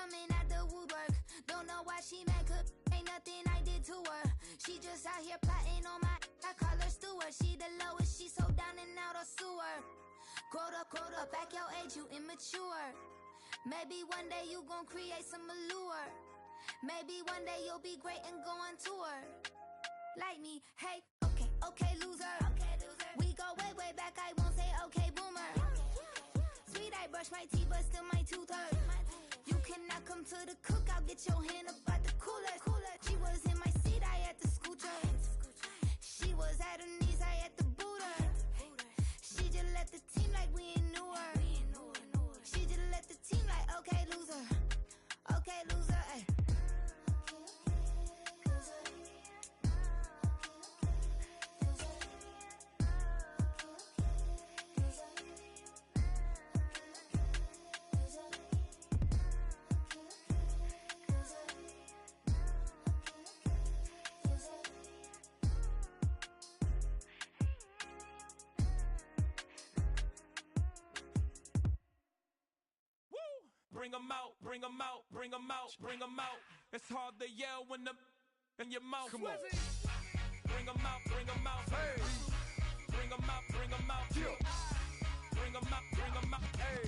coming at the woodwork. Don't know why she mad, cause ain't nothing I did to her. She just out here plotting on my, I call her steward. She the lowest, she so down and out of sewer. Growed up, back your age, you immature. Maybe one day you gon' create some allure. Maybe one day you'll be great and go on tour. Like me, hey, okay, loser. We go way back, I won't say okay, boomer. Sweet, I brush my teeth, but still my tooth hurt. You cannot come to the cookout, get your hand up at the cooler. She was in my seat, I had to scoot her. She was at her knees, I had to boot her. She just left the team like we ain't knew her. She just left the team like, okay, loser, ay. Bring 'em out, bring 'em out, bring 'em out, bring 'em out. It's hard to yell when the in your mouth. Come on. Bring 'em out, bring 'em out. Hey. Bring 'em out, bring 'em out. Yeah. Bring 'em out, bring 'em out. Hey.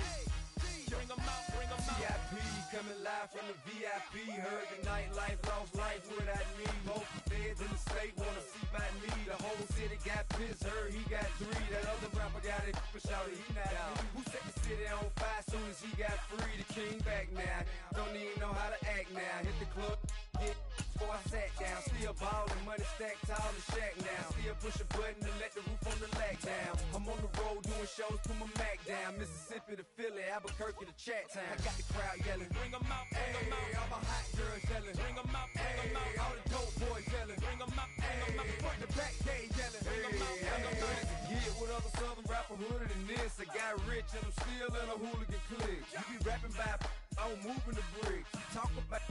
Bring 'em out, bring 'em out. VIP coming live from the VIP. Heard the nightlife, lost life without me. Most feds in the state wanna see by me. The whole city got pissed, heard he got 3. That other rapper got it, but shouted he not out. Who set the city on fire soon as he got free? The king back now, don't even know how to act now. Hit the club, hit before I sat down. Still ballin', money stacked tall in shack now. Still push a button to let the roof on the lag down. I'm on the road doing shows, put my Mac down. Mississippi to Philly, Albuquerque to Chat Town. I got the crowd yelling, bring 'em out, bring 'em out. All my hot girls yelling, bring 'em out, bring 'em out. All the dope boys yelling, bring 'em out, bring 'em out. Front the back gate yelling, bring 'em out, bring 'em out. Get with other southern rapper hooded than this. I got rich and I'm still in a hooligan clique. You be rapping by, I'm moving the bricks. You talk about,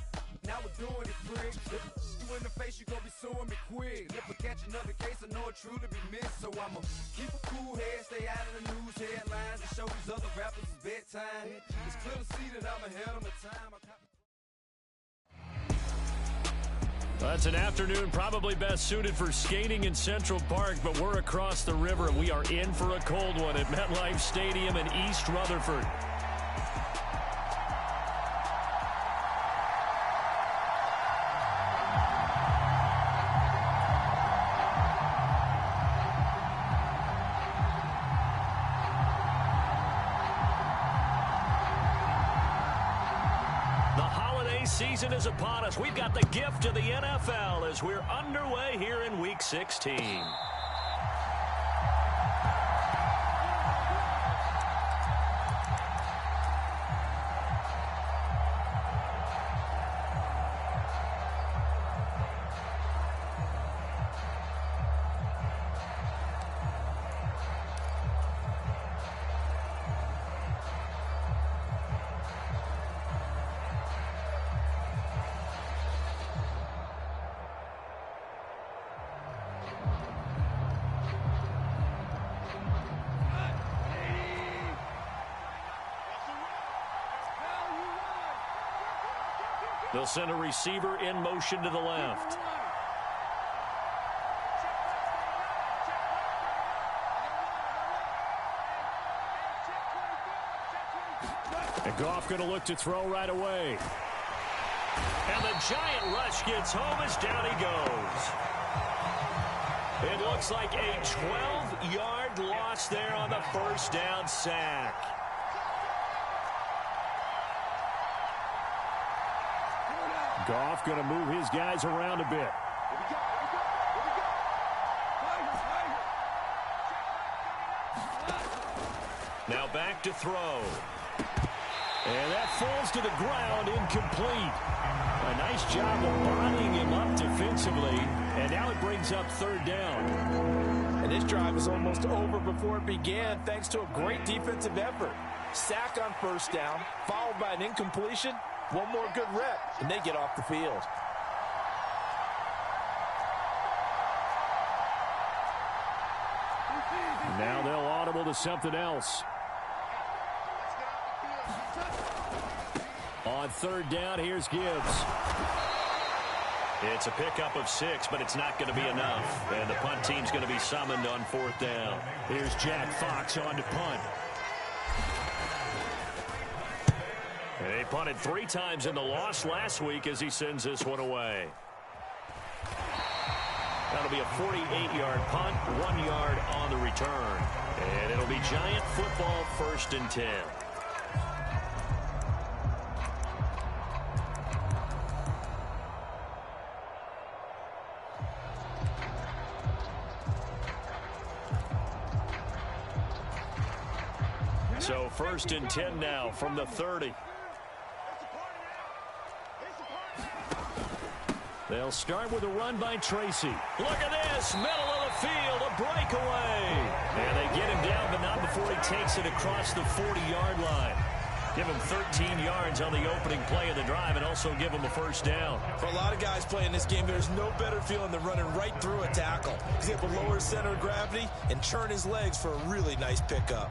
now we're doing it, prick. You in the face, you gon' be suing me quick. If I catch another case, I know it truly be missed. So I'ma keep a cool head, stay out of the news headlines, and show these other rappers it's bedtime. It's clear to see that I'm ahead of my time. It's an afternoon probably best suited for skating in Central Park, but we're across the river and we are in for a cold one at MetLife Stadium in East Rutherford. Season is upon us. We've got the gift of the NFL as we're underway here in Week 16. They'll send a receiver in motion to the left. And Goff going to look to throw right away. And the giant rush gets home as down he goes. It looks like a 12-yard loss there on the first down sack. Goff going to move his guys around a bit. Now back to throw. And that falls to the ground, incomplete. A nice job of bodying him up defensively. And now it brings up third down. And this drive is almost over before it began, thanks to a great defensive effort. Sack on first down, followed by an incompletion. One more good rep, and they get off the field. Now they'll audible to something else. On third down, here's Gibbs. It's a pickup of 6, but it's not going to be enough. And the punt team's going to be summoned on fourth down. Here's Jack Fox on to punt. They punted 3 times in the loss last week as he sends this one away. That'll be a 48-yard punt, 1 yard on the return. And it'll be Giant football, 1st and 10. So 1st and 10 now from the 30. They'll start with a run by Tracy. Look at this, middle of the field, a breakaway. And they get him down, but not before he takes it across the 40-yard line. Give him 13 yards on the opening play of the drive and also give him a 1st down. For a lot of guys playing this game, there's no better feeling than running right through a tackle. He's able to lower his center of gravity and turn his legs for a really nice pickup.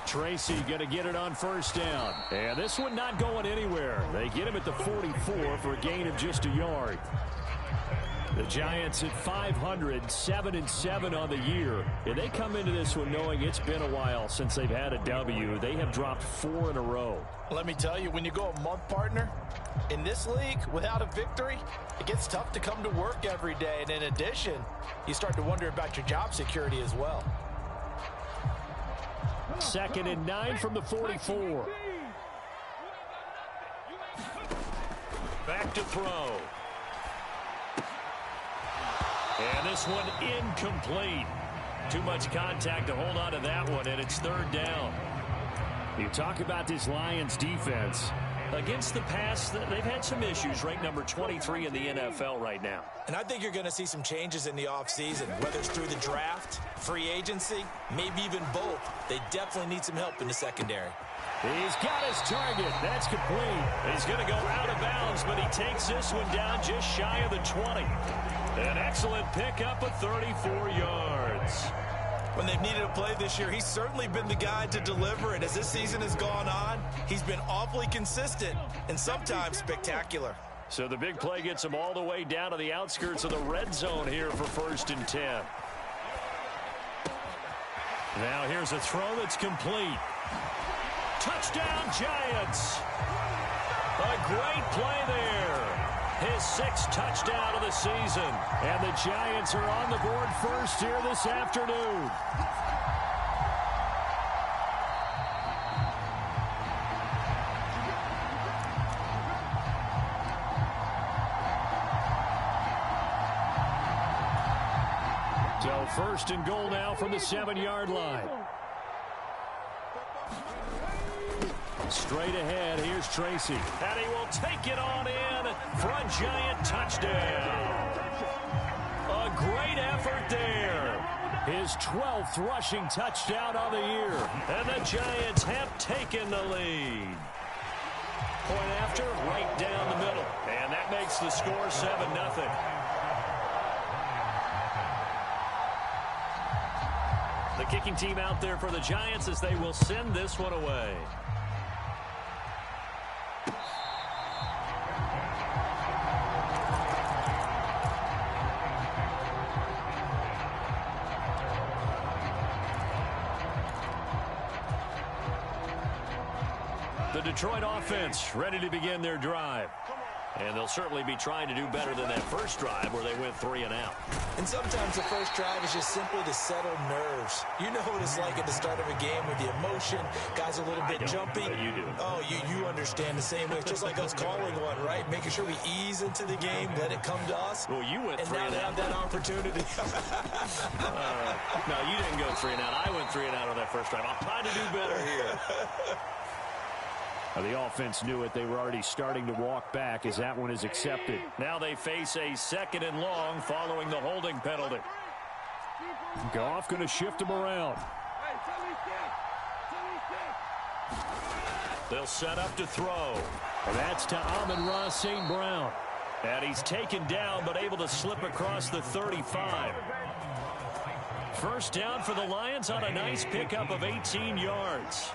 Tracy going to get it on 1st down. And this one not going anywhere. They get him at the 44 for a gain of just a yard. The Giants at 500, 7-7 on the year. And they come into this one knowing it's been a while since they've had a W. They have dropped 4 in a row. Let me tell you, when you go a month, partner, in this league, without a victory, it gets tough to come to work every day. And in addition, you start to wonder about your job security as well. 2nd and 9 from the 44. Back to throw. And this one incomplete. Too much contact to hold on to that one, and it's 3rd down. You talk about this Lions defense. Against the pass, they've had some issues, ranked number 23 in the NFL right now. And I think you're going to see some changes in the offseason, whether it's through the draft, free agency, maybe even both. They definitely need some help in the secondary. He's got his target. That's complete. He's going to go out of bounds, but he takes this one down just shy of the 20. An excellent pickup of 34 yards. When they've needed a play this year, he's certainly been the guy to deliver it. As this season has gone on, he's been awfully consistent and sometimes spectacular. So the big play gets him all the way down to the outskirts of the red zone here for 1st and 10. Now here's a throw that's complete. Touchdown, Giants. A great play there. His 6th touchdown of the season. And the Giants are on the board first here this afternoon. So 1st and goal now from the 7-yard line. Straight ahead, here's Tracy. And he will take it on in for a Giant touchdown. A great effort there. His 12th rushing touchdown on the year. And the Giants have taken the lead. Point after, right down the middle. And that makes the score 7-0. The kicking team out there for the Giants as they will send this one away. The Detroit offense ready to begin their drive. And they'll certainly be trying to do better than that first drive where they went 3 and out. And sometimes the first drive is just simply to settle nerves. You know what it's like at the start of a game with the emotion. Guys a little bit jumpy. You do. Oh, you understand the same way. It's just like us calling one, right? Making sure we ease into the game, let it come to us. Well, you went and 3 now and they out. have that opportunity. No, you didn't go 3 and out. I went 3 and out on that first drive. I'm trying to do better here. The offense knew it. They were already starting to walk back as that one is accepted. Now they face a 2nd and long following the holding penalty. Goff going to shift him around. They'll set up to throw. That's to Amon-Ra St. Brown. And he's taken down but able to slip across the 35. First down for the Lions on a nice pickup of 18 yards.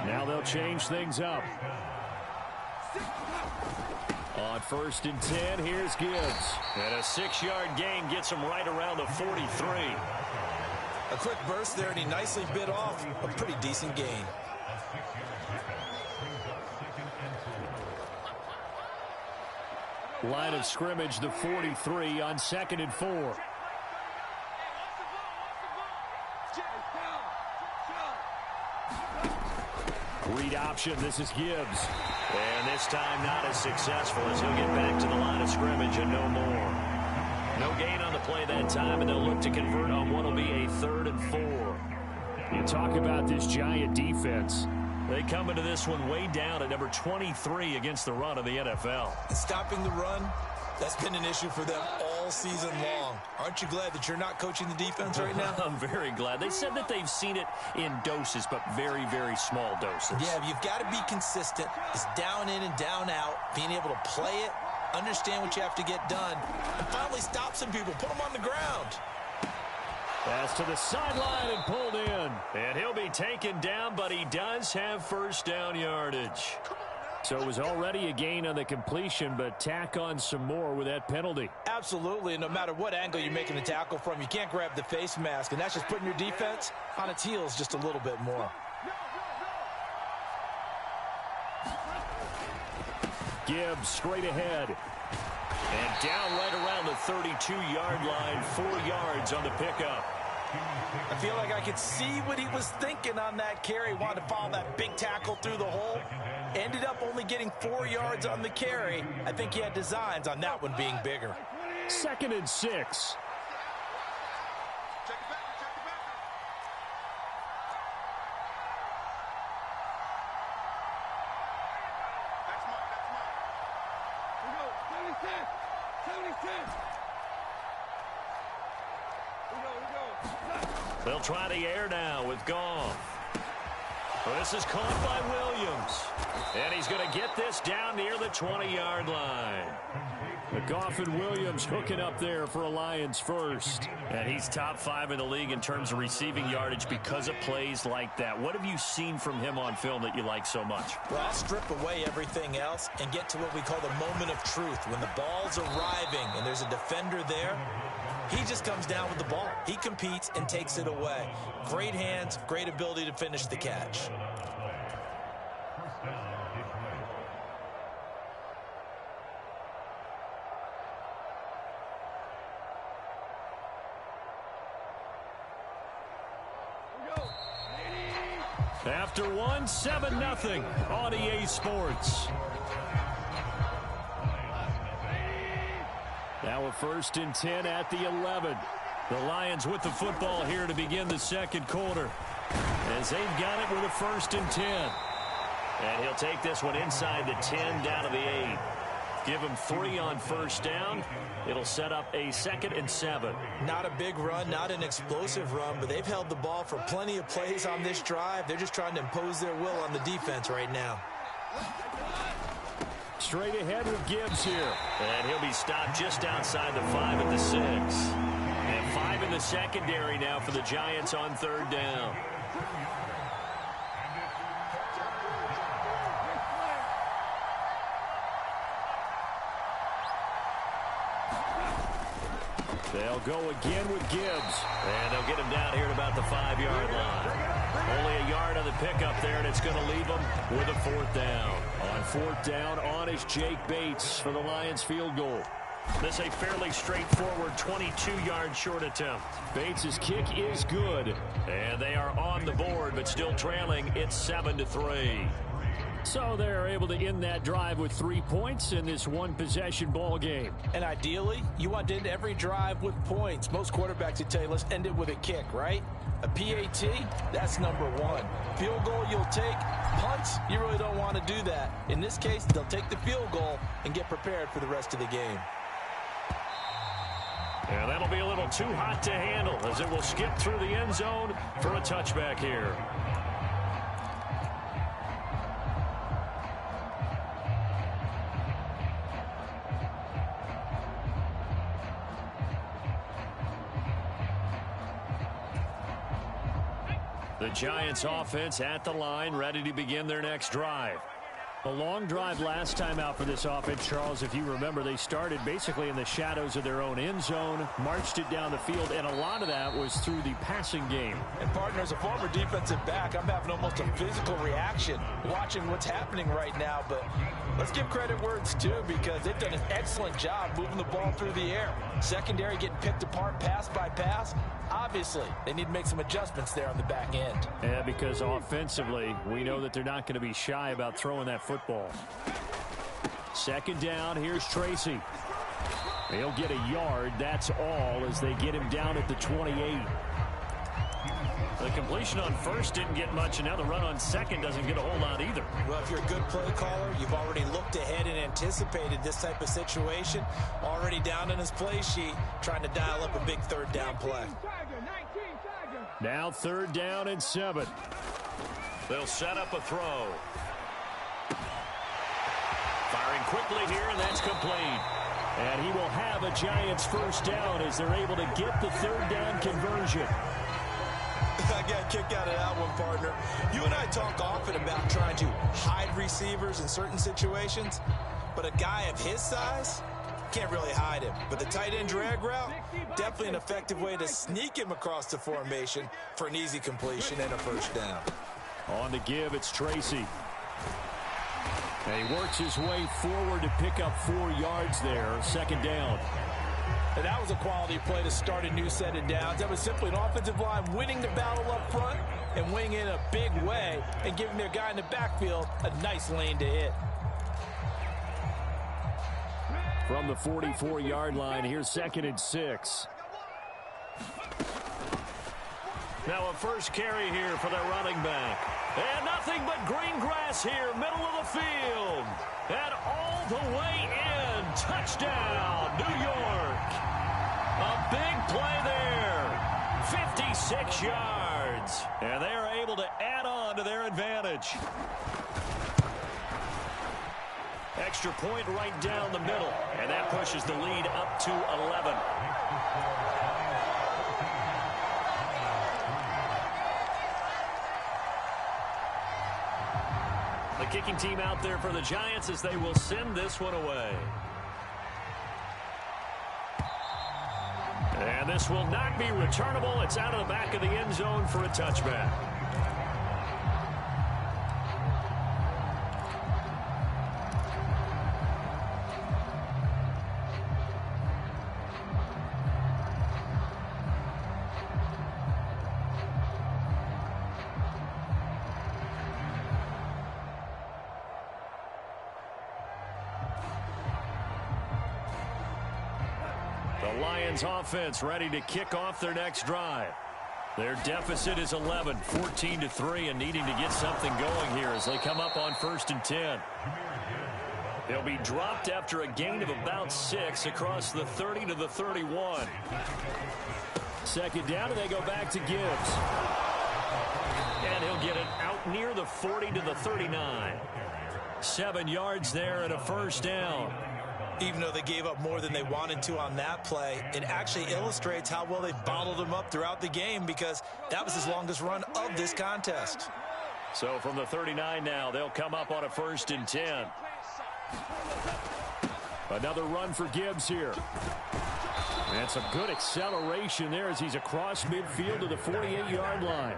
Now they'll change things up. On 1st and 10, here's Gibbs. And a 6-yard gain gets him right around the 43. A quick burst there, and he nicely bit off a pretty decent gain. Line of scrimmage, the 43 on 2nd and 4. Read option, this is Gibbs. And this time not as successful as he'll get back to the line of scrimmage and no more. No gain on the play that time, and they'll look to convert on what will be a 3rd and 4. You talk about this Giant defense. They come into this one way down at number 23 against the run of the NFL. Stopping the run, that's been an issue for them all season long. Aren't you glad that you're not coaching the defense right now? I'm very glad. They said that they've seen it in doses, but very, very small doses. Yeah, you've got to be consistent. It's down in and down out, being able to play it, understand what you have to get done, and finally stop some people, put them on the ground. Pass to the sideline and pulled in. And he'll be taken down, but he does have first down yardage. So it was already a gain on the completion, but tack on some more with that penalty. Absolutely, and no matter what angle you're making the tackle from, you can't grab the face mask, and that's just putting your defense on its heels just a little bit more. Gibbs straight ahead. And down right around the 32-yard line, 4 yards on the pickup. I feel like I could see what he was thinking on that carry. Wanted to follow that big tackle through the hole. Ended up only getting 4 yards on the carry. I think he had designs on that one being bigger. 2nd and 6. They'll try the air now with Goff. This is caught by Williams. And he's going to get this down near the 20-yard line. Goff and Williams hooking up there for a Lions first. And he's top 5 in the league in terms of receiving yardage because of plays like that. What have you seen from him on film that you like so much? Well, I'll strip away everything else and get to what we call the moment of truth. When the ball's arriving and there's a defender there, he just comes down with the ball. He competes and takes it away. Great hands, great ability to finish the catch. After 1, 7-0 on EA Sports. Now a 1st and 10 at the 11. The Lions with the football here to begin the second quarter. As they've got it with a 1st and 10. And he'll take this one inside the 10 down to the 8. Give him 3 on first down. It'll set up a 2nd and 7. Not a big run, not an explosive run, but they've held the ball for plenty of plays on this drive. They're just trying to impose their will on the defense right now. Straight ahead with Gibbs here. And he'll be stopped just outside the 5 at the 6. And 5 in the secondary now for the Giants on 3rd down. They'll go again with Gibbs. And they'll get him down here at about the 5-yard line. Only a yard on the pickup there, and it's going to leave them with a 4th down. On 4th down, on is Jake Bates for the Lions field goal. This a fairly straightforward 22-yard short attempt. Bates' kick is good. And they are on the board, but still trailing. It's 7-3. So they're able to end that drive with 3 points in this one-possession ball game. And ideally, you want to end every drive with points. Most quarterbacks would tell you, let's end it with a kick, right? A PAT, that's number 1. Field goal you'll take. Punts, you really don't want to do that. In this case, they'll take the field goal and get prepared for the rest of the game. And that'll be a little too hot to handle as it will skip through the end zone for a touchback here. The Giants offense at the line, ready to begin their next drive. A long drive last time out for this offense, Charles. If you remember, they started basically in the shadows of their own end zone, marched it down the field, and a lot of that was through the passing game. And, partner, as a former defensive back, I'm having almost a physical reaction watching what's happening right now. But let's give credit where it's due, because they've done an excellent job moving the ball through the air. Secondary getting picked apart pass by pass. Obviously, they need to make some adjustments there on the back end. Yeah, because offensively, we know that they're not going to be shy about throwing that football. Second down, here's Tracy. He'll get a yard, that's all, as they get him down at the 28. The completion on first didn't get much, and now the run on second doesn't get a whole lot either. Well, if you're a good play caller, you've already looked ahead and anticipated this type of situation. Already down in his play sheet, trying to dial up a big third down play. Now 3rd down and 7. They'll set up a throw. Firing quickly here, and that's complete. And he will have a Giants first down as they're able to get the 3rd down conversion. I got a kick out of that one, partner. You and I talk often about trying to hide receivers in certain situations, but a guy of his size can't really hide him. But the tight end drag route, definitely an effective way to sneak him across the formation for an easy completion and a first down. On the give, it's Tracy. And he works his way forward to pick up 4 yards there. 2nd down. And that was a quality play to start a new set of downs. That was simply an offensive line winning the battle up front and winning in a big way and giving their guy in the backfield a nice lane to hit. From the 44-yard line, here's 2nd and 6. Now a first carry here for their running back. And nothing but green grass here, middle of the field. And all the way in. Touchdown, New York. A big play there. 56 yards. And they are able to add on to their advantage. Extra point right down the middle. And that pushes the lead up to 11. The kicking team out there for the Giants as they will send this one away. And this will not be returnable. It's out of the back of the end zone for a touchback. The Lions offense ready to kick off their next drive. Their deficit is 11, 14-3, and needing to get something going here as they come up on 1st and 10. They'll be dropped after a gain of about 6 across the 30 to the 31. 2nd down, and they go back to Gibbs. And he'll get it out near the 40 to the 39. 7 yards there and a first down. Even though they gave up more than they wanted to on that play, it actually illustrates how well they bottled them up throughout the game, because that was his longest run of this contest. So from the 39 now, they'll come up on a 1st and 10. Another run for Gibbs here. And some good acceleration there as he's across midfield to the 48-yard line.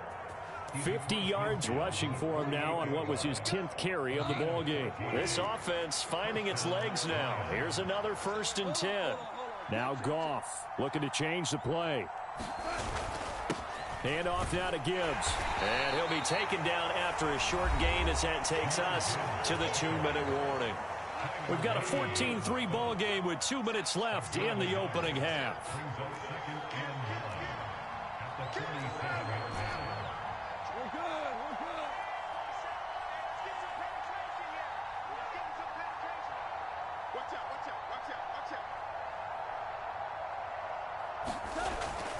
50 yards rushing for him now on what was his 10th carry of the ball game. This offense finding its legs now. Here's another 1st and 10. Now Goff looking to change the play. Hand off now to Gibbs. And he'll be taken down after a short gain as that takes us to the 2-minute warning. We've got a 14-3 ball game with 2 minutes left in the opening half.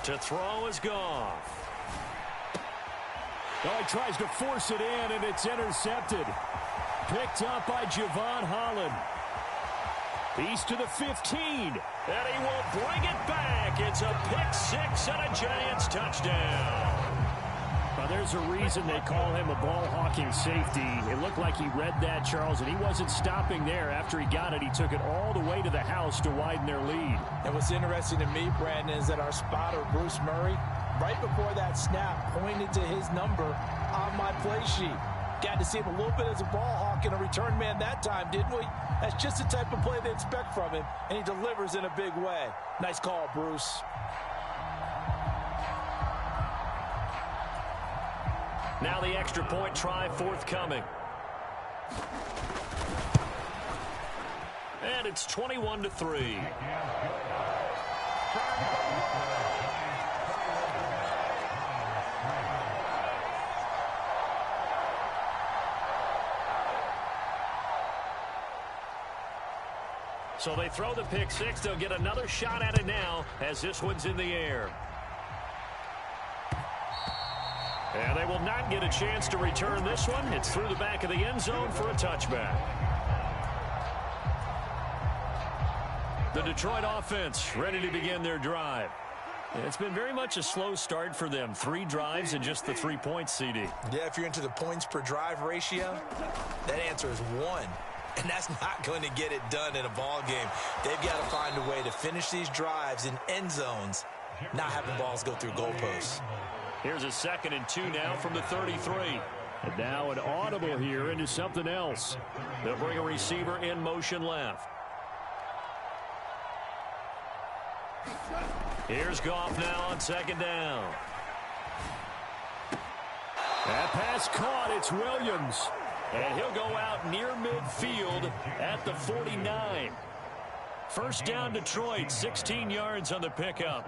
To throw is Goff. Oh, he tries to force it in, and it's intercepted. Picked up by Javon Holland. He's to the 15, and he will bring it back. It's a pick 6 and a Giants touchdown. Well, there's a reason they call him a ball-hawking safety. It looked like he read that, Charles, and he wasn't stopping there. After he got it, he took it all the way to the house to widen their lead. And what's interesting to me, Brandon, is that our spotter, Bruce Murray, right before that snap, pointed to his number on my play sheet. Got to see him a little bit as a ball hawk and a return man that time, didn't we? That's just the type of play they expect from him, and he delivers in a big way. Nice call, Bruce. Now the extra point try forthcoming. And it's 21-3. So they throw the pick six. They'll get another shot at it now as this one's in the air. And they will not get a chance to return this one. It's through the back of the end zone for a touchback. The Detroit offense ready to begin their drive. It's been very much a slow start for them. 3 drives and just the 3 points, CD. Yeah, if you're into the points per drive ratio, that answer is 1. And that's not going to get it done in a ball game. They've got to find a way to finish these drives in end zones, not having balls go through goalposts. Here's a 2nd and 2 now from the 33. And now an audible here into something else. They'll bring a receiver in motion left. Here's Goff now on 2nd down. That pass caught. It's Williams. And he'll go out near midfield at the 49. First down Detroit, 16 yards on the pickup.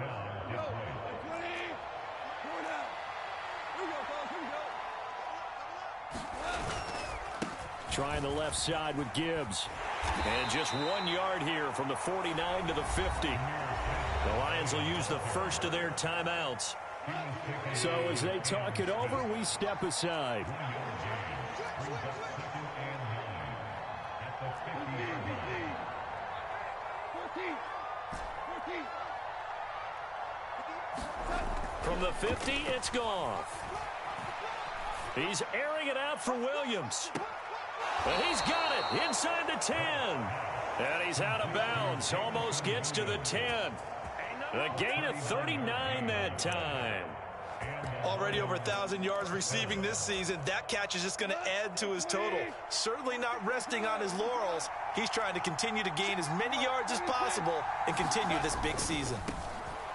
Trying the left side with Gibbs. And just 1 yard here from the 49 to the 50. The Lions will use the first of their timeouts. So as they talk it over, we step aside. From the 50, it's Goff. He's airing it out for Williams. And he's got it inside the 10. And he's out of bounds. Almost gets to the 10. A gain of 39 that time. Already over 1,000 yards receiving this season. That catch is just going to add to his total. Certainly not resting on his laurels. He's trying to continue to gain as many yards as possible and continue this big season.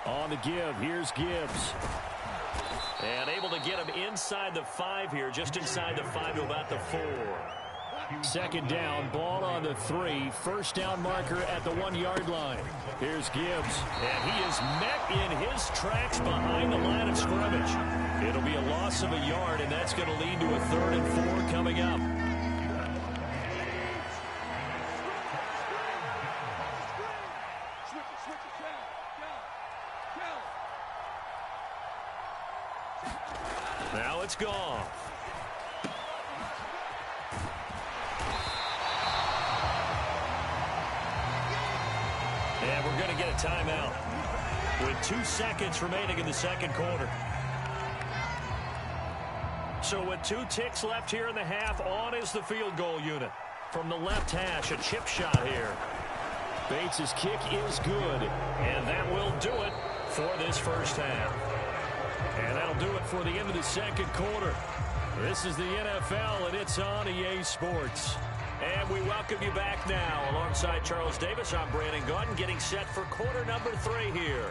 On the give, here's Gibbs. And able to get him inside the 5 here, just inside the 5 to about the 4. 2nd down, ball on the 3. First down marker at the 1 yard line. Here's Gibbs. And he is met in his tracks behind the line of scrimmage. It'll be a loss of a yard, and that's going to lead to a 3rd and 4 coming up. Now it's Goff. And we're going to get a timeout with 2 seconds remaining in the 2nd quarter. So with 2 ticks left here in the half, on is the field goal unit. From the left hash, a chip shot here. Bates' kick is good, and that will do it for this first half. And that'll do it for the end of the 2nd quarter. This is the NFL, and it's on EA Sports. And we welcome you back now. Alongside Charles Davis, I'm Brandon Gaudin, getting set for quarter number 3 here.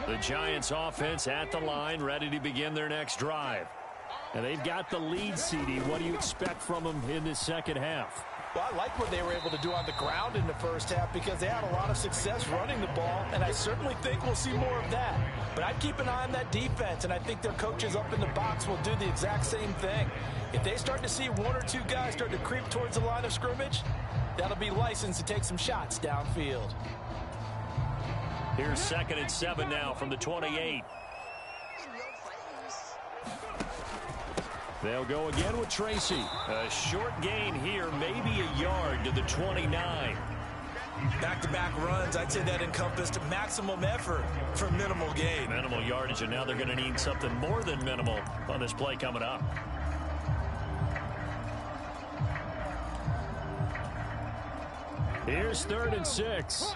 The Giants offense at the line, ready to begin their next drive. And they've got the lead, CD. What do you expect from them in this 2nd half? Well, I like what they were able to do on the ground in the first half because they had a lot of success running the ball, and I certainly think we'll see more of that. But I'd keep an eye on that defense, and I think their coaches up in the box will do the exact same thing. If they start to see 1 or 2 guys start to creep towards the line of scrimmage, that'll be licensed to take some shots downfield. Here's 2nd and 7 now from the 28. They'll go again with Tracy. A short gain here, maybe a yard to the 29. Back-to-back runs, I'd say that encompassed maximum effort for minimal gain. Minimal yardage, and now they're going to need something more than minimal on this play coming up. Here's 3rd and 6.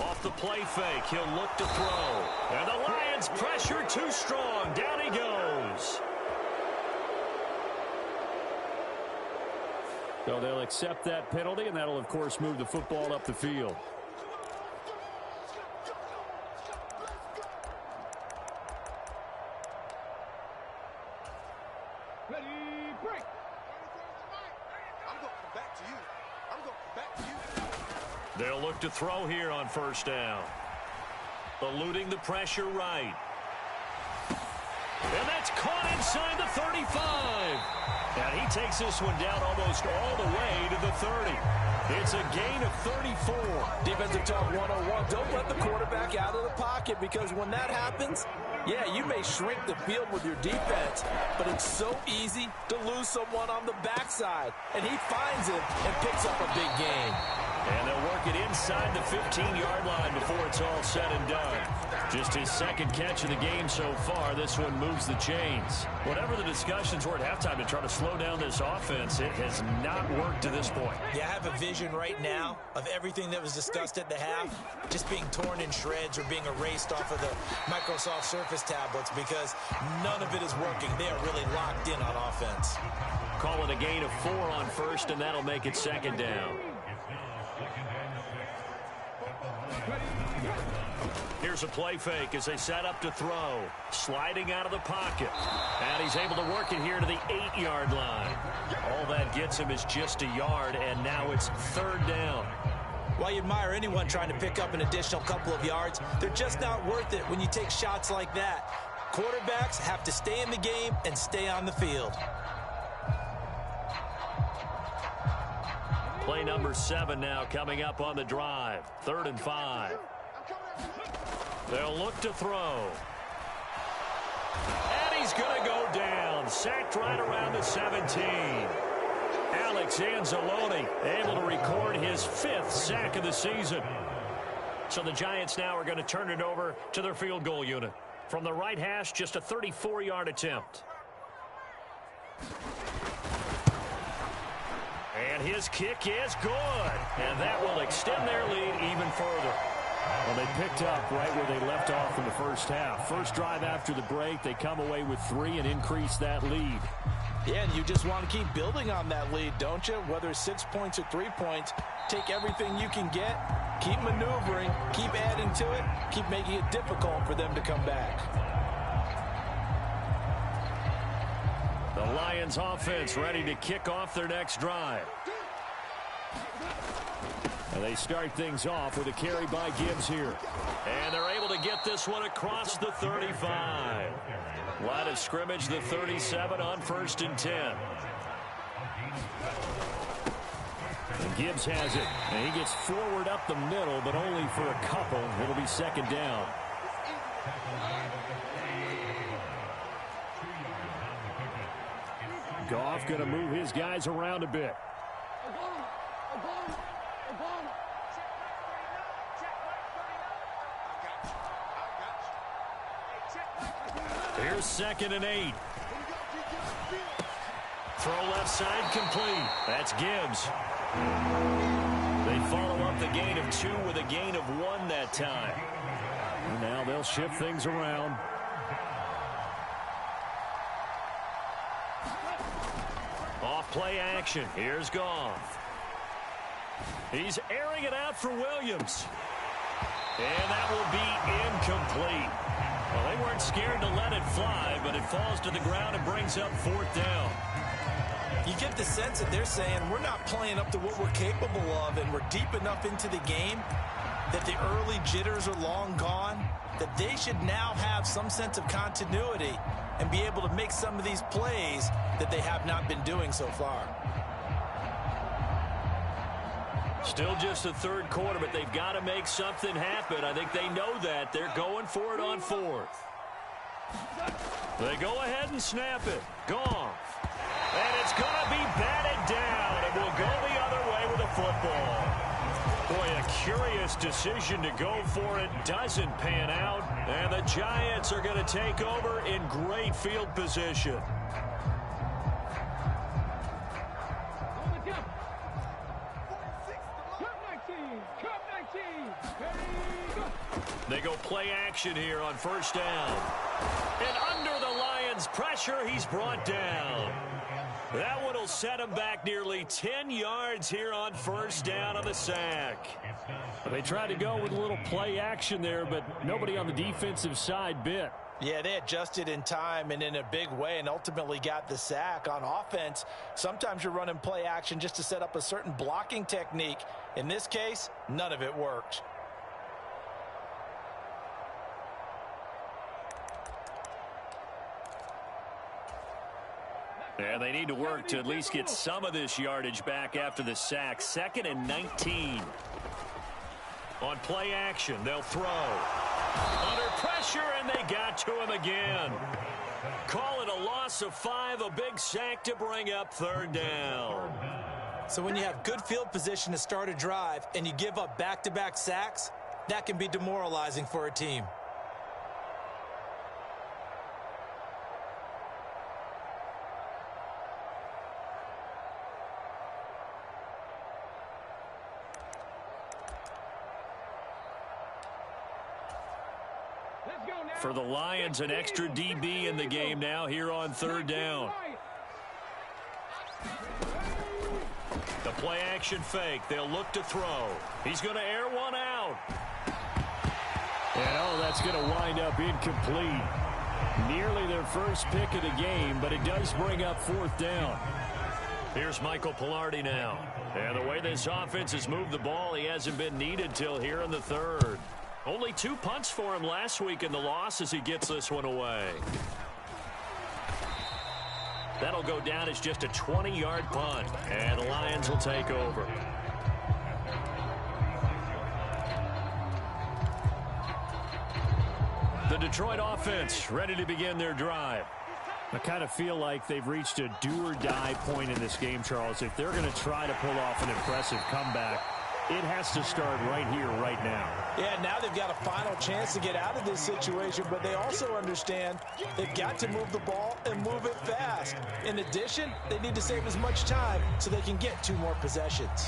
Off the play fake, he'll look to throw. And the Lions pressure too strong. Down he goes. So they'll accept that penalty, and that'll, of course, move the football up the field. Ready, break. They'll look to throw here on 1st down. Eluding the pressure right. And that's caught inside the 35. And he takes this one down almost all the way to the 30. It's a gain of 34. Defensive talk 101. Don't let the quarterback out of the pocket, because when that happens, yeah, you may shrink the field with your defense, but it's so easy to lose someone on the backside. And he finds him and picks up a big gain. And they'll work it inside the 15-yard line before it's all said and done. Just his 2nd catch of the game so far. This one moves the chains. Whatever the discussions were at halftime to try to slow down this offense, it has not worked to this point. Yeah, I have a vision right now of everything that was discussed at the half just being torn in shreds or being erased off of the Microsoft Surface tablets, because none of it is working. They are really locked in on offense. Call it a gain of 4 on 1st, and that'll make it 2nd down. Here's a play fake as they set up to throw. Sliding out of the pocket. And he's able to work it here to the 8-yard line. All that gets him is just a yard, and now it's 3rd down. While you admire anyone trying to pick up an additional couple of yards, they're just not worth it when you take shots like that. Quarterbacks have to stay in the game and stay on the field. Play number 7 now coming up on the drive. 3rd and 5. They'll look to throw. And he's going to go down. Sacked right around the 17. Alex Anzalone able to record his 5th sack of the season. So the Giants now are going to turn it over to their field goal unit. From the right hash, just a 34-yard attempt. And his kick is good. And that will extend their lead even further. Well, they picked up right where they left off in the first half. First drive after the break, they come away with 3 and increase that lead. Yeah, and you just want to keep building on that lead, don't you? Whether it's 6 points or 3 points, take everything you can get, keep maneuvering, keep adding to it, keep making it difficult for them to come back. The Lions offense ready to kick off their next drive. And they start things off with a carry by Gibbs here. And they're able to get this one across the 35. Line of scrimmage, the 37 on 1st and 10. And Gibbs has it. And he gets forward up the middle, but only for a couple. It'll be 2nd down. Goff going to move his guys around a bit. Here's 2nd and 8. Throw left side complete. That's Gibbs. They follow up the gain of 2 with a gain of 1 that time. And now they'll shift things around. Off play action. Here's Goff. He's airing it out for Williams. And that will be incomplete. Well, they weren't scared to let it fly, but it falls to the ground and brings up 4th down. You get the sense that they're saying we're not playing up to what we're capable of, and we're deep enough into the game that the early jitters are long gone, that they should now have some sense of continuity and be able to make some of these plays that they have not been doing so far. Still just the third quarter, but they've got to make something happen. I think they know that. They're going for it on fourth. They go ahead and snap it. Goff. And it's going to be batted down, and will go the other way with the football. Boy, a curious decision to go for it. Doesn't pan out, and the Giants are going to take over in great field position. They go play action here on first down. And under the Lions' pressure, he's brought down. That one will set him back nearly 10 yards here on first down on the sack. They tried to go with a little play action there, but nobody on the defensive side bit. Yeah, they adjusted in time and in a big way and ultimately got the sack. On offense, sometimes you're running play action just to set up a certain blocking technique. In this case, none of it worked. Yeah, they need to work to at least get some of this yardage back after the sack. 2nd and 19. On play action, they'll throw. Under pressure, and they got to him again. Call it a loss of 5, a big sack to bring up third down. So when you have good field position to start a drive and you give up back-to-back sacks, that can be demoralizing for a team. For the Lions, an extra DB in the game now here on third down. The play action fake. They'll look to throw. He's going to air one out. And that's going to wind up incomplete. Nearly their first pick of the game, but it does bring up fourth down. Here's Michael Pilardi now. And the way this offense has moved the ball, he hasn't been needed till here in the third. Only 2 punts for him last week in the loss as he gets this one away. That'll go down as just a 20-yard punt, and the Lions will take over. The Detroit offense ready to begin their drive. I kind of feel like they've reached a do-or-die point in this game, Charles. If they're going to try to pull off an impressive comeback, it has to start right here, right now. Yeah, now they've got a final chance to get out of this situation, but they also understand they've got to move the ball and move it fast. In addition, they need to save as much time so they can get 2 more possessions.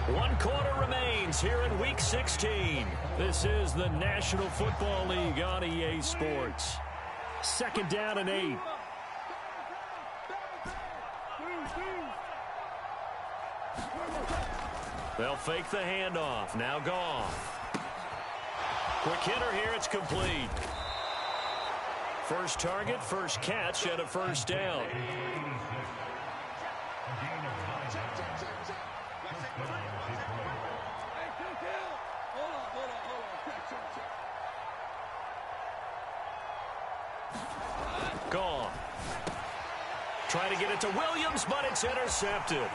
1 quarter remains here in Week 16. This is the National Football League on EA Sports. 2nd down and 8. They'll fake the handoff. Now Goff. Quick hitter here. It's complete. First target, first catch, and a first down. Goff. Try to get it to Williams, but it's intercepted.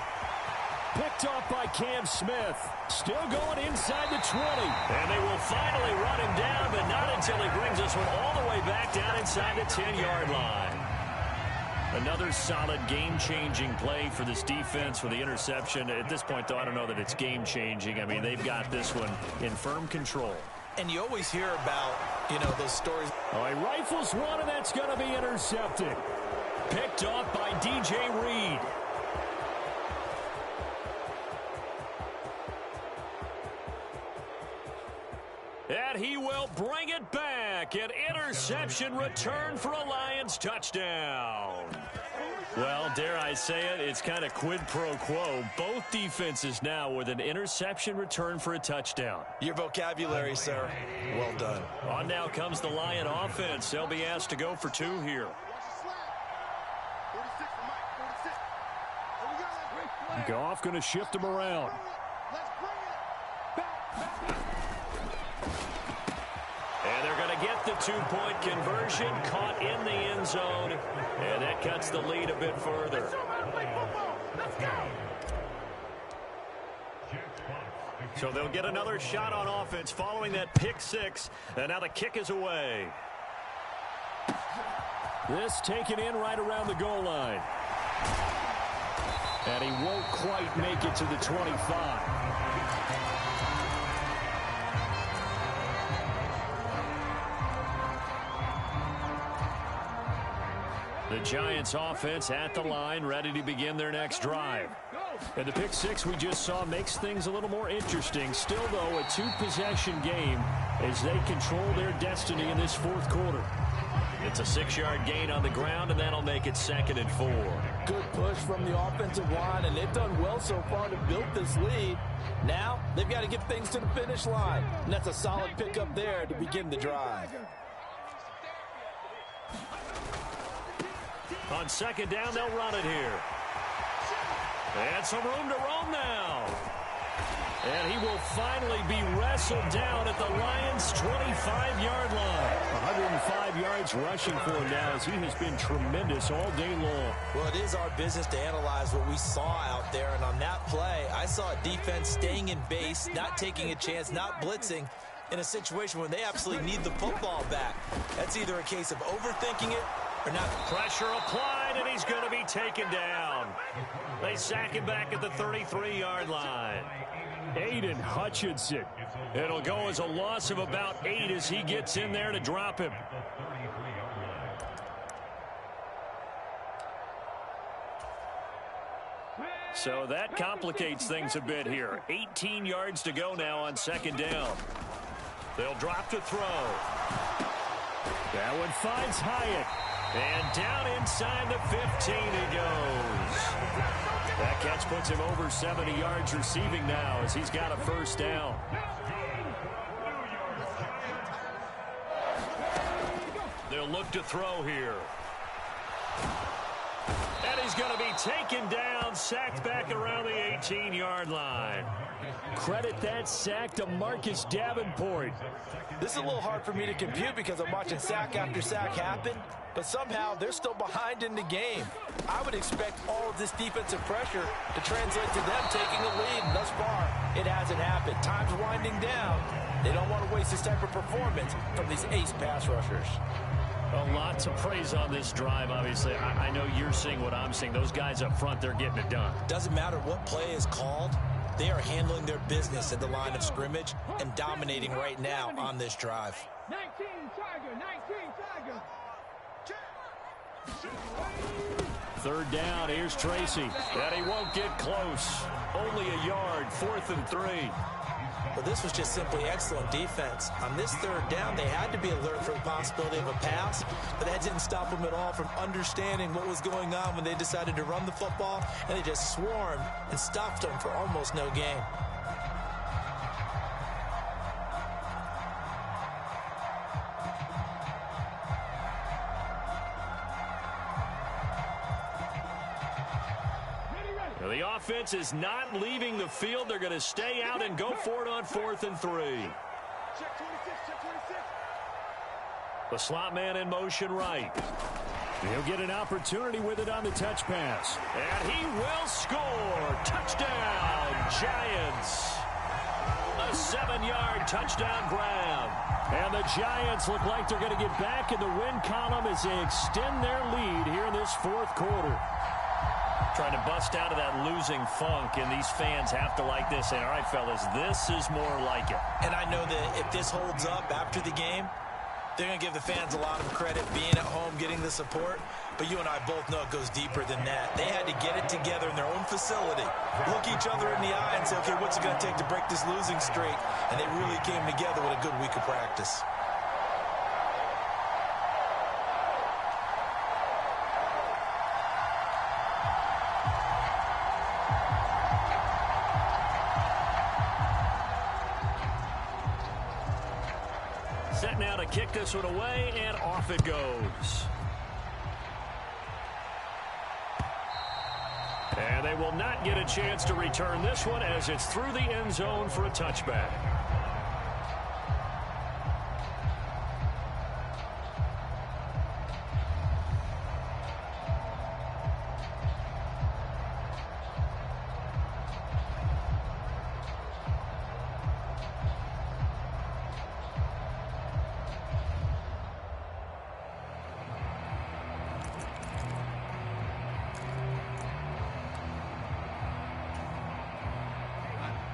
Picked off by Cam Smith. Still going inside the 20. And they will finally run him down, but not until he brings this one all the way back down inside the 10-yard line. Another solid game-changing play for this defense with the interception. At this point, though, I don't know that it's game-changing. I mean, they've got this one in firm control. And you always hear about, those stories. Oh, he rifles one, and that's going to be intercepted. Picked off by DJ Reed. And he will bring it back. An interception return for a Lions touchdown. Well, dare I say it, it's kind of quid pro quo. Both defenses now with an interception return for a touchdown. Your vocabulary, sir. Well done. On now comes the Lion offense. They'll be asked to go for 2 here. Goff going to shift him around. And they're going to get the 2-point conversion, caught in the end zone, and that cuts the lead a bit further. So they'll get another shot on offense following that pick six. And now the kick is away. This taken in right around the goal line. And he won't quite make it to the 25. The Giants offense at the line, ready to begin their next drive. And the pick six we just saw makes things a little more interesting. Still, though, a two-possession game as they control their destiny in this fourth quarter. It's a 6-yard gain on the ground, and that'll make it 2nd and 4. Good push from the offensive line, and they've done well so far to build this lead. Now, they've got to get things to the finish line, and that's a solid pickup there to begin the drive. On 2nd down, they'll run it here. And some room to roam now. And he will finally be wrestled down at the Lions' 25-yard line. 105 yards rushing for him now as he has been tremendous all day long. Well, it is our business to analyze what we saw out there. And on that play, I saw a defense staying in base, not taking a chance, not blitzing in a situation where they absolutely need the football back. That's either a case of overthinking it or not. Pressure applied, and he's going to be taken down. They sack him back at the 33-yard line. Aiden Hutchinson. It'll go as a loss of about 8 as he gets in there to drop him. So that complicates things a bit here. 18 yards to go now on 2nd down. They'll drop to throw. That one finds Hyatt. And down inside the 15 he goes. That catch puts him over 70 yards receiving now as he's got a 1st down. They'll look to throw here. And he's going to be taken down, sacked back around the 18-yard line. Credit that sack to Marcus Davenport. This is a little hard for me to compute because I'm watching sack after sack happen, but somehow they're still behind in the game. I would expect all of this defensive pressure to translate to them taking a lead, and thus far, it hasn't happened. Time's winding down. They don't want to waste this type of performance from these ace pass rushers. A lot to praise on this drive, obviously. I know you're seeing what I'm seeing. Those guys up front, they're getting it done. Doesn't matter what play is called. They are handling their business at the line of scrimmage and dominating right now on this drive. 19 Tiger, 19 Tiger. 3rd down, here's Tracy. And he won't get close. Only a yard, 4th and 3. Well, this was just simply excellent defense. On this 3rd down, they had to be alert for the possibility of a pass, but that didn't stop them at all from understanding what was going on when they decided to run the football, and they just swarmed and stopped them for almost no gain. The offense is not leaving the field. They're going to stay out and go for it on 4th and 3. Check 26, check 26. The slot man in motion right. He'll get an opportunity with it on the touch pass. And he will score. Touchdown, Giants. A 7-yard touchdown grab. And the Giants look like they're going to get back in the win column as they extend their lead here in this 4th quarter. Trying to bust out of that losing funk, and these fans have to like this. And all right, fellas, this is more like it. And I know that if this holds up after the game, they're going to give the fans a lot of credit being at home, getting the support. But you and I both know it goes deeper than that. They had to get it together in their own facility, look each other in the eye and say, okay, what's it going to take to break this losing streak? And they really came together with a good week of practice. Set now to kick this one away, and off it goes. And they will not get a chance to return this one as it's through the end zone for a touchback.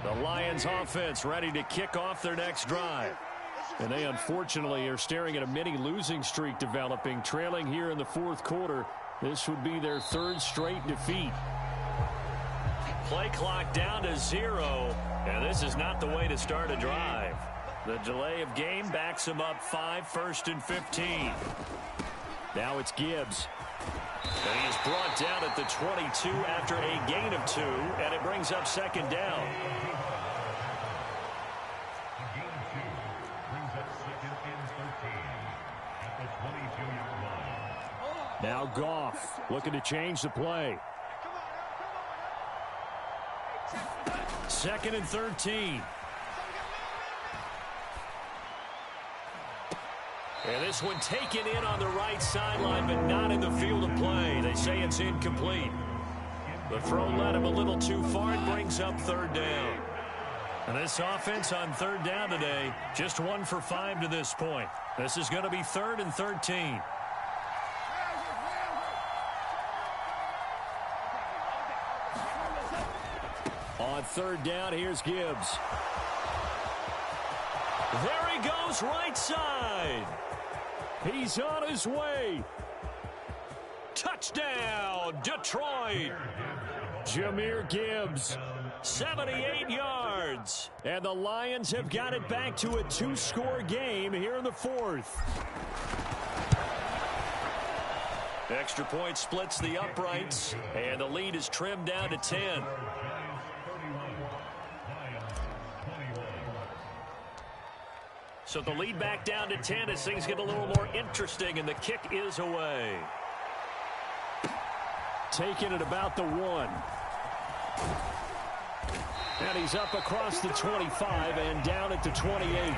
The Lions offense ready to kick off their next drive. And they unfortunately are staring at a mini losing streak developing, trailing here in the fourth quarter. This would be their third straight defeat. Play clock down to 0, and this is not the way to start a drive. The delay of game backs them up 5, 1st and 15. Now it's Gibbs. And he is brought down at the 22 after a gain of 2, and it brings up second down. Now Goff looking to change the play. 2nd and 13. And this one taken in on the right sideline, but not in the field of play. They say it's incomplete. The throw led him a little too far and brings up 3rd down. And this offense on 3rd down today, just 1 for 5 to this point. This is going to be 3rd and 13. On 3rd down, here's Gibbs. There he goes, right side. He's on his way. Touchdown, Detroit. Jahmyr Gibbs, 78 yards. And the Lions have got it back to a 2-score game here in the 4th. Extra point splits the uprights, and the lead is trimmed down to 10. So the lead back down to 10 as things get a little more interesting, and the kick is away. Taking it about the 1. And he's up across the 25 and down at the 28.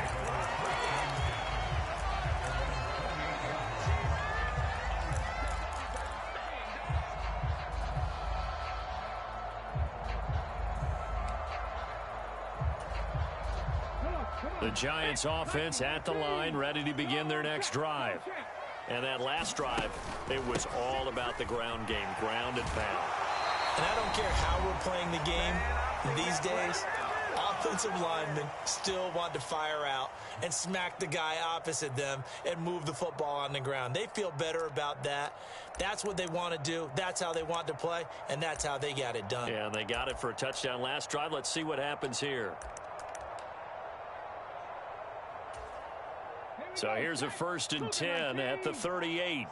The Giants offense at the line, ready to begin their next drive. And that last drive, it was all about the ground game, ground and pound. And I don't care how we're playing the game these days, offensive linemen still want to fire out and smack the guy opposite them and move the football on the ground. They feel better about that. That's what they want to do. That's how they want to play, and that's how they got it done. Yeah, and they got it for a touchdown last drive. Let's see what happens here. So here's a 1st and 10 at the 38.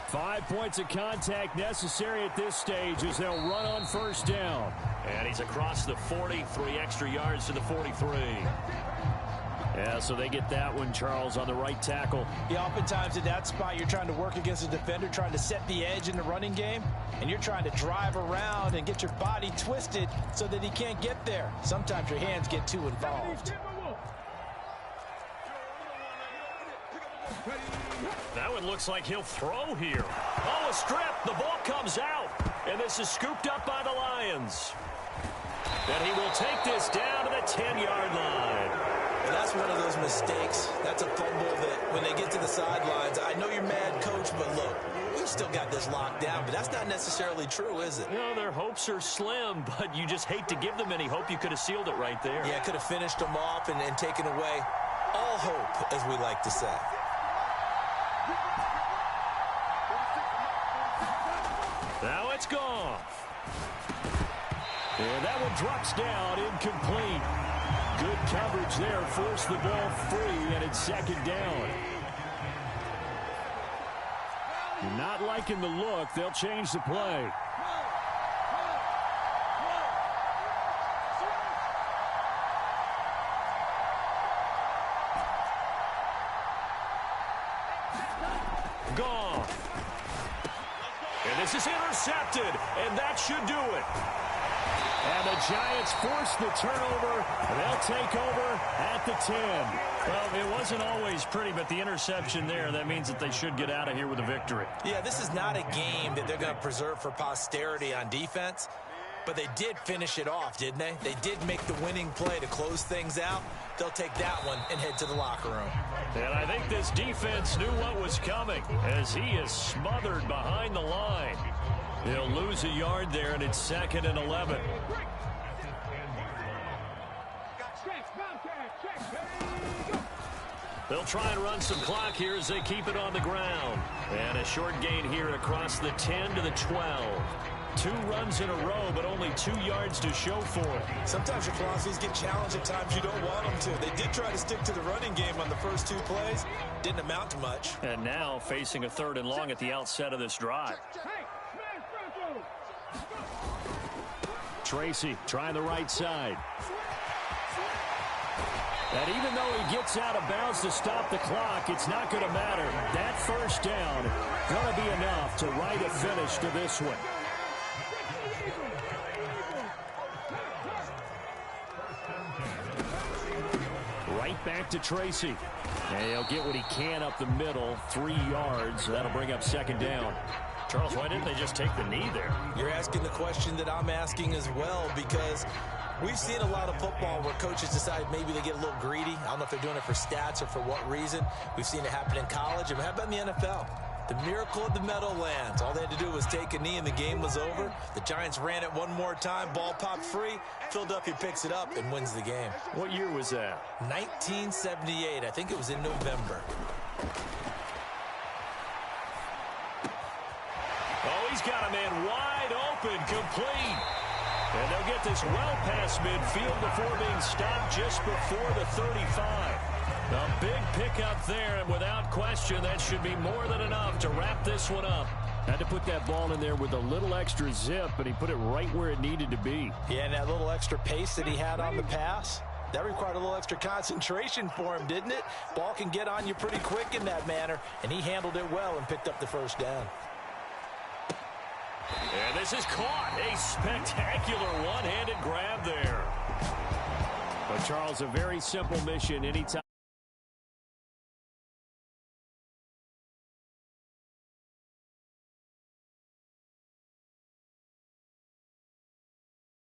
5 points of contact necessary at this stage as they'll run on 1st down. And he's across the 40, 3 extra yards to the 43. Yeah, so they get that one, Charles, on the right tackle. Yeah, oftentimes in that spot, you're trying to work against a defender, trying to set the edge in the running game, and you're trying to drive around and get your body twisted so that he can't get there. Sometimes your hands get too involved. That one looks like he'll throw here. Oh, a strip. The ball comes out. And this is scooped up by the Lions. And he will take this down to the 10-yard line. And that's one of those mistakes. That's a fumble that when they get to the sidelines, I know you're mad, coach, but look, we've still got this locked down. But that's not necessarily true, is it? No, their hopes are slim, but you just hate to give them any hope. You could have sealed it right there. Yeah, could have finished them off and taken away all hope, as we like to say. Now it's gone. And that one drops down, incomplete. Good coverage there, forced the ball free, and it's 2nd down. Not liking the look, they'll change the play. Gone. And this is intercepted, and that should do it. And the Giants force the turnover. They'll take over at the 10. Well, it wasn't always pretty, but the interception there, that means that they should get out of here with a victory. Yeah, this is not a game that they're going to preserve for posterity on defense, but they did finish it off, didn't they? They did make the winning play to close things out. They'll take that one and head to the locker room. And I think this defense knew what was coming as he is smothered behind the line. He'll lose a yard there, and it's 2nd and 11. They'll try and run some clock here as they keep it on the ground. And a short gain here across the 10 to the 12. 2 runs in a row, but only 2 yards to show for it. Sometimes your philosophies get challenged at times you don't want them to. They did try to stick to the running game on the first 2 plays. Didn't amount to much. And now facing a 3rd and long at the outset of this drive. Tracy trying the right side. And even though he gets out of bounds to stop the clock, it's not going to matter. That first down going to be enough to write a finish to this one. Right back to Tracy. And he'll get what he can up the middle, 3 yards. That'll bring up 2nd down. Charles, why didn't they just take the knee there? You're asking the question that I'm asking as well, because we've seen a lot of football where coaches decide maybe they get a little greedy. I don't know if they're doing it for stats or for what reason. We've seen it happen in college. And how about in the NFL? The miracle of the Meadowlands. All they had to do was take a knee and the game was over. The Giants ran it one more time. Ball popped free. Philadelphia picks it up and wins the game. What year was that? 1978. I think it was in November. Oh, he's got a man wide open, complete. And they'll get this well past midfield before being stopped just before the 35. A big pickup there, and without question, that should be more than enough to wrap this one up. Had to put that ball in there with a little extra zip, but he put it right where it needed to be. Yeah, and that little extra pace that he had on the pass, that required a little extra concentration for him, didn't it? Ball can get on you pretty quick in that manner, and he handled it well and picked up the first down. And this is caught. A spectacular one-handed grab there. But, Charles, a very simple mission anytime.